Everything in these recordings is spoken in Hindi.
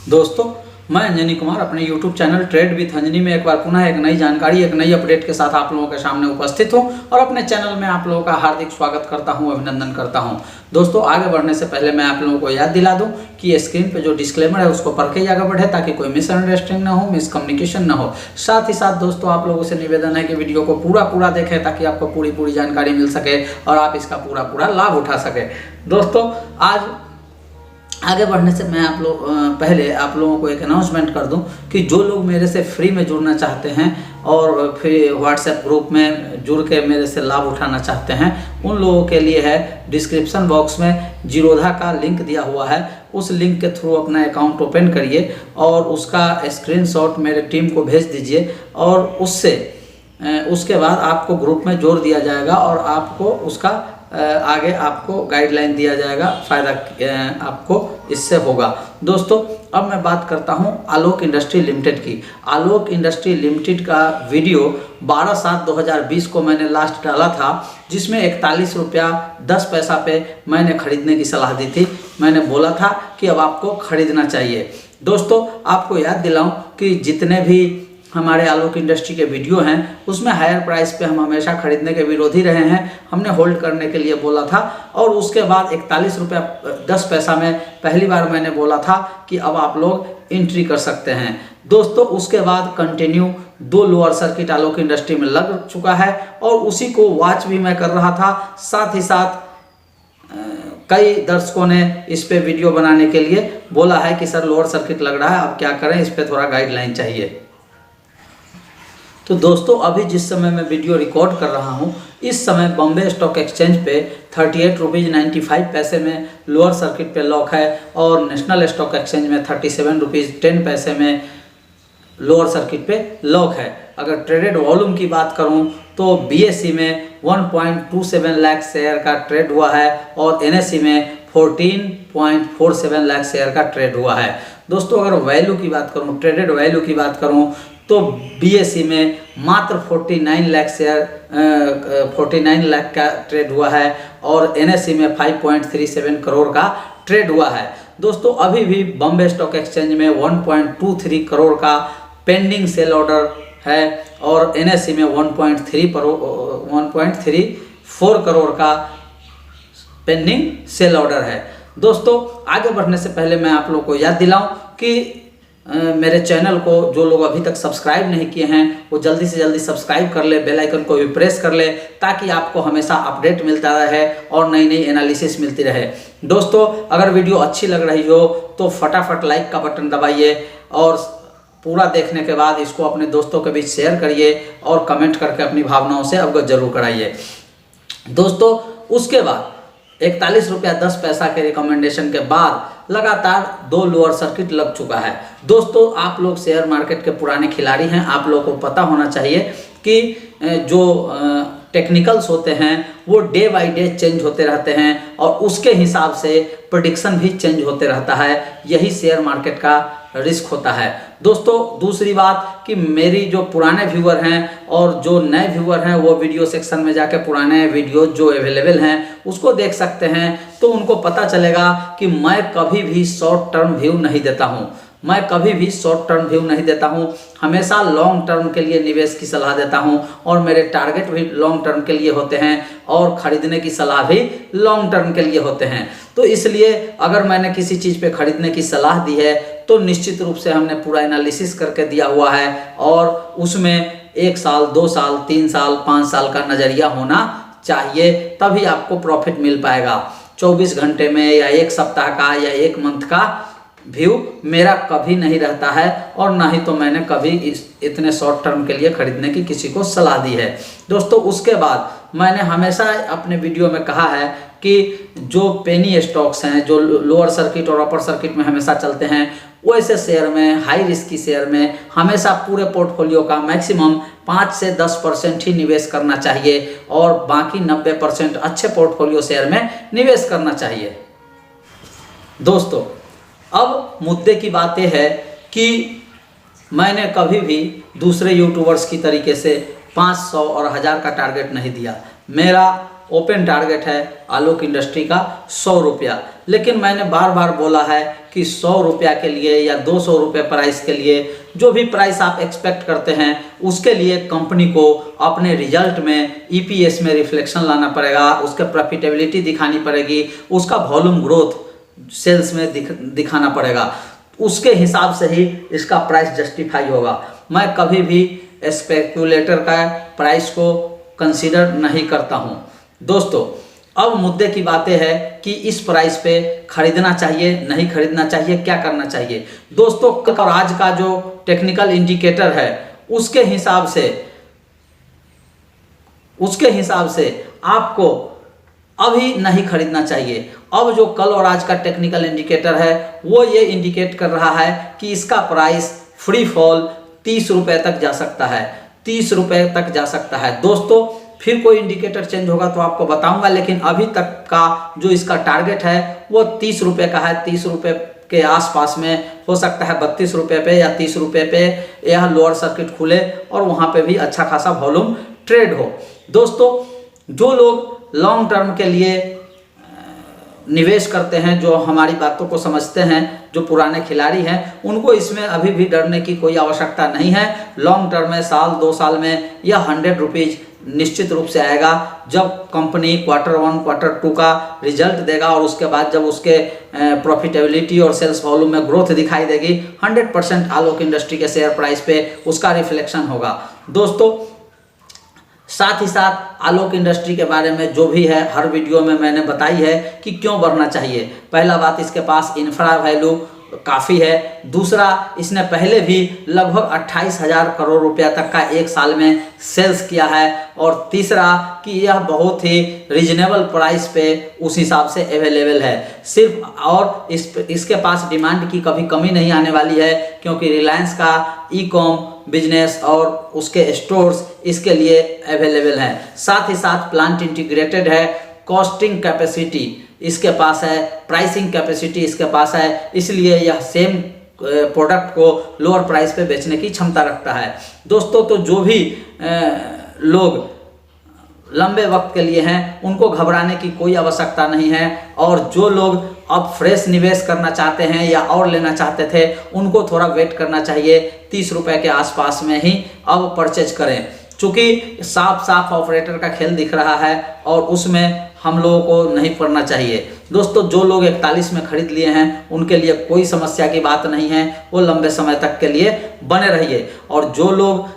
दोस्तों, मैं अंजनी कुमार अपने YouTube channel trade with Anjani में एक बार पुनः एक नई जानकारी, एक नई अपडेट के साथ आप लोगों के सामने उपस्थित हूं और अपने चैनल में आप लोगों का हार्दिक स्वागत करता हूं, अभिनंदन करता हूं। दोस्तों, आगे बढ़ने से पहले मैं आप लोगों को याद दिला दूं कि स्क्रीन पे जो डिस्क्लेमर है उसको पढ़ के ही आगे बढ़े ताकि कोई मिसअंडरस्टैंडिंग ना हो, मिसकम्युनिकेशन ना हो। साथ ही साथ दोस्तों, आप लोगों से निवेदन है कि वीडियो को पूरा देखें ताकि आपको पूरी जानकारी मिल सके और आप इसका पूरा लाभ उठा सके। दोस्तों, आज आगे बढ़ने से मैं पहले आप लोगों को एक अनाउंसमेंट कर दूं कि जो लोग मेरे से फ्री में जुड़ना चाहते हैं और फिर व्हाट्सएप ग्रुप में जुड़ के मेरे से लाभ उठाना चाहते हैं, उन लोगों के लिए है डिस्क्रिप्शन बॉक्स में जीरोधा का लिंक दिया हुआ है। उस लिंक के थ्रू अपना अकाउंट ओपन करिए और उसका स्क्रीनशॉट मेरे टीम को भेज दीजिए और उसके बाद आपको ग्रुप में जोड़ दिया जाएगा और आपको उसका आगे आपको गाइडलाइन दिया जाएगा, फ़ायदा आपको इससे होगा। दोस्तों, अब मैं बात करता हूं आलोक इंडस्ट्री लिमिटेड की। आलोक इंडस्ट्री लिमिटेड का वीडियो 12/7/2020 को मैंने लास्ट डाला था, जिसमें 41 रुपया 10 पैसा पे मैंने खरीदने की सलाह दी थी। मैंने बोला था कि अब आपको खरीदना चाहिए। दोस्तों, आपको याद दिलाऊं कि जितने भी हमारे आलोक इंडस्ट्री के वीडियो हैं उसमें हायर प्राइस पे हम हमेशा खरीदने के विरोधी रहे हैं। हमने होल्ड करने के लिए बोला था और उसके बाद 41 रुपया 10 पैसा में पहली बार मैंने बोला था कि अब आप लोग एंट्री कर सकते हैं। दोस्तों, उसके बाद कंटिन्यू 2 लोअर सर्किट आलोक इंडस्ट्री में लग चुका है और उसी को वॉच भी मैं कर रहा था। साथ ही साथ कई दर्शकों ने इस पे वीडियो बनाने के लिए बोला है कि सर लोअर सर्किट लग रहा है, अब क्या करें, इस पर थोड़ा गाइडलाइन चाहिए। तो दोस्तों, अभी जिस समय मैं वीडियो रिकॉर्ड कर रहा हूं, इस समय बॉम्बे स्टॉक एक्सचेंज पे 38.95 रुपये में लोअर सर्किट पे लॉक है और नेशनल स्टॉक एक्सचेंज में 37.10 रुपये में लोअर सर्किट पे लॉक है। अगर ट्रेडेड वॉल्यूम की बात करूं तो बीएसई में 1.27 लाख शेयर का ट्रेड हुआ है और एनएसई में 14.47 लाख शेयर का ट्रेड हुआ है। दोस्तों, अगर वैल्यू की बात करूं, ट्रेडेड वैल्यू की बात करूं तो बीएसई में मात्र 49 लाख का ट्रेड हुआ है और एनएसई में 5.37 करोड़ का ट्रेड हुआ है। दोस्तों, अभी भी बॉम्बे स्टॉक एक्सचेंज में 1.23 करोड़ का पेंडिंग सेल ऑर्डर है और एनएसई में 1.34 करोड़ का पेंडिंग सेल ऑर्डर है। दोस्तों, आगे बढ़ने से पहले मैं आप लोगों को याद दिलाऊं कि मेरे चैनल को जो लोग अभी तक सब्सक्राइब नहीं किए हैं वो जल्दी से जल्दी सब्सक्राइब कर ले, बेल आइकन को भी प्रेस कर ले ताकि आपको हमेशा अपडेट मिलता रहे और नई एनालिसिस मिलती रहे। दोस्तों, अगर वीडियो अच्छी लग रही हो तो फटाफट लाइक का बटन दबाइए और पूरा देखने के बाद इसको अपने दोस्तों के बीच शेयर करिए और कमेंट करके अपनी भावनाओं से अवगत जरूर कराइए। दोस्तों, उसके बाद 41 रुपया 10 पैसा के रिकमेंडेशन के बाद लगातार 2 लोअर सर्किट लग चुका है। दोस्तों, आप लोग शेयर मार्केट के पुराने खिलाड़ी हैं, आप लोगों को पता होना चाहिए कि जो टेक्निकल्स होते हैं वो डे बाय डे चेंज होते रहते हैं और उसके हिसाब से प्रेडिक्शन भी चेंज होते रहता है। यही शेयर मार्केट का रिस्क होता है। दोस्तों, दूसरी बात कि मेरी जो पुराने व्यूअर हैं और जो नए व्यूअर हैं वो वीडियो सेक्शन में जाके पुराने वीडियो जो अवेलेबल हैं उसको देख सकते हैं, तो उनको पता चलेगा कि मैं कभी भी शॉर्ट टर्म व्यू नहीं देता हूँ। मैं कभी भी शॉर्ट टर्म व्यू नहीं देता हूं, हमेशा लॉन्ग टर्म के लिए निवेश की सलाह देता हूं और मेरे टारगेट भी लॉन्ग टर्म के लिए होते हैं और खरीदने की सलाह भी लॉन्ग टर्म के लिए होते हैं। तो इसलिए अगर मैंने किसी चीज़ पे खरीदने की सलाह दी है तो निश्चित रूप से हमने पूरा एनालिसिस करके दिया हुआ है और उसमें 1 साल, 2 साल, 3 साल, 5 साल का नज़रिया होना चाहिए, तभी आपको प्रॉफिट मिल पाएगा। 24 घंटे में या 1 सप्ताह का या 1 मंथ का व्यू मेरा कभी नहीं रहता है और ना ही तो मैंने कभी इतने शॉर्ट टर्म के लिए खरीदने की किसी को सलाह दी है। दोस्तों, उसके बाद मैंने हमेशा अपने वीडियो में कहा है कि जो पेनी स्टॉक्स हैं, जो लोअर सर्किट और अपर सर्किट में हमेशा चलते हैं, वैसे शेयर में, हाई रिस्क की शेयर में हमेशा पूरे पोर्टफोलियो का मैक्सिमम 5 से 10% ही निवेश करना चाहिए और बाकी 90% अच्छे पोर्टफोलियो शेयर में निवेश करना चाहिए। दोस्तों, अब मुद्दे की बात यह है कि मैंने कभी भी दूसरे यूट्यूबर्स की तरीके से 500 और 1000 का टारगेट नहीं दिया। मेरा ओपन टारगेट है आलोक इंडस्ट्री का 100 रुपया, लेकिन मैंने बार बार बोला है कि 100 रुपया के लिए या 200 रुपये प्राइस के लिए, जो भी प्राइस आप एक्सपेक्ट करते हैं उसके लिए कंपनी को अपने रिजल्ट में ईपीएस में रिफ्लेक्शन लाना पड़ेगा, उसके प्रॉफिटेबिलिटी दिखानी पड़ेगी, उसका वॉल्यूम ग्रोथ सेल्स में दिखाना पड़ेगा। उसके हिसाब से ही इसका प्राइस जस्टिफाई होगा। मैं कभी भी स्पेक्युलेटर का प्राइस को कंसीडर नहीं करता हूं। दोस्तों, अब मुद्दे की बातें है कि इस प्राइस पे खरीदना चाहिए, नहीं खरीदना चाहिए, क्या करना चाहिए। दोस्तों, कल और आज का जो टेक्निकल इंडिकेटर है उसके हिसाब से आपको अभी नहीं खरीदना चाहिए। अब जो कल और आज का टेक्निकल इंडिकेटर है वो ये इंडिकेट कर रहा है कि इसका प्राइस फ्री फॉल 30 रुपये तक जा सकता है, 30 रुपये तक जा सकता है। दोस्तों, फिर कोई इंडिकेटर चेंज होगा तो आपको बताऊंगा, लेकिन अभी तक का जो इसका टारगेट है वो 30 रुपये का है। 30 रुपये के आसपास में हो सकता है 32 रुपये पे या 30 रुपये पे यह लोअर सर्किट खुले और वहाँ पे भी अच्छा खासा वॉल्यूम ट्रेड हो। दोस्तों, जो लोग लॉन्ग टर्म के लिए निवेश करते हैं, जो हमारी बातों को समझते हैं, जो पुराने खिलाड़ी हैं, उनको इसमें अभी भी डरने की कोई आवश्यकता नहीं है। लॉन्ग टर्म में साल 2 साल में यह 100 रुपीज़ निश्चित रूप से आएगा जब कंपनी क्वार्टर 1 क्वार्टर 2 का रिजल्ट देगा और उसके बाद जब उसके प्रॉफिटेबिलिटी और सेल्स वॉल्यूम में ग्रोथ दिखाई देगी, 100% आलोक इंडस्ट्री के शेयर प्राइस पे उसका रिफ्लेक्शन होगा। दोस्तों, साथ ही साथ आलोक इंडस्ट्री के बारे में जो भी है हर वीडियो में मैंने बताई है कि क्यों बढ़ना चाहिए। पहला बात, इसके पास इंफ्रा वैल्यू काफ़ी है। दूसरा, इसने पहले भी लगभग 28,000 करोड़ रुपया तक का एक साल में सेल्स किया है। और तीसरा कि यह बहुत ही रीजनेबल प्राइस पे उस हिसाब से अवेलेबल है सिर्फ, और इसके पास डिमांड की कभी कमी नहीं आने वाली है, क्योंकि रिलायंस का ई कॉम बिजनेस और उसके स्टोर्स इसके लिए अवेलेबल हैं। साथ ही साथ प्लांट इंटीग्रेटेड है, कॉस्टिंग कैपेसिटी इसके पास है, प्राइसिंग कैपेसिटी इसके पास है, इसलिए यह सेम प्रोडक्ट को लोअर प्राइस पे बेचने की क्षमता रखता है। दोस्तों, तो जो भी लोग लंबे वक्त के लिए हैं उनको घबराने की कोई आवश्यकता नहीं है, और जो लोग अब फ्रेश निवेश करना चाहते हैं या और लेना चाहते थे उनको थोड़ा वेट करना चाहिए। 30 रुपये के आसपास में ही अब परचेज करें, चूँकि साफ ऑपरेटर का खेल दिख रहा है और उसमें हम लोगों को नहीं पड़ना चाहिए। दोस्तों, जो लोग 41 में खरीद लिए हैं उनके लिए कोई समस्या की बात नहीं है, वो लंबे समय तक के लिए बने रहिए। और जो लोग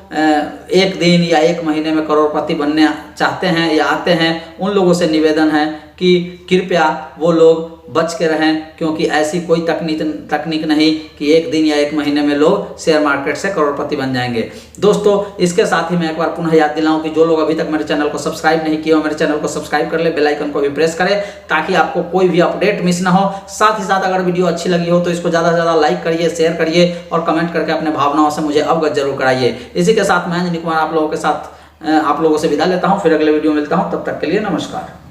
एक दिन या एक महीने में करोड़पति बनने चाहते हैं या आते हैं, उन लोगों से निवेदन है कि कृपया वो लोग बच के रहें, क्योंकि ऐसी कोई तकनीक नहीं कि एक दिन या एक महीने में लोग शेयर मार्केट से करोड़पति बन जाएंगे। दोस्तों, इसके साथ ही मैं एक बार पुनः याद दिलाऊं कि जो लोग अभी तक मेरे चैनल को सब्सक्राइब नहीं किए हो, मेरे चैनल को सब्सक्राइब कर ले, बेल आइकन को भी प्रेस करें ताकि आपको कोई भी अपडेट मिस ना हो। साथ ही साथ अगर वीडियो अच्छी लगी हो तो इसको ज़्यादा से ज़्यादा लाइक करिए, शेयर करिए और कमेंट करके अपने भावनाओं से मुझे अवगत जरूर कराइए। इसी के साथ मैं अंजनी कुमार आप लोगों से विदा लेता हूँ। फिर अगले वीडियो मिलता हूँ, तब तक के लिए नमस्कार।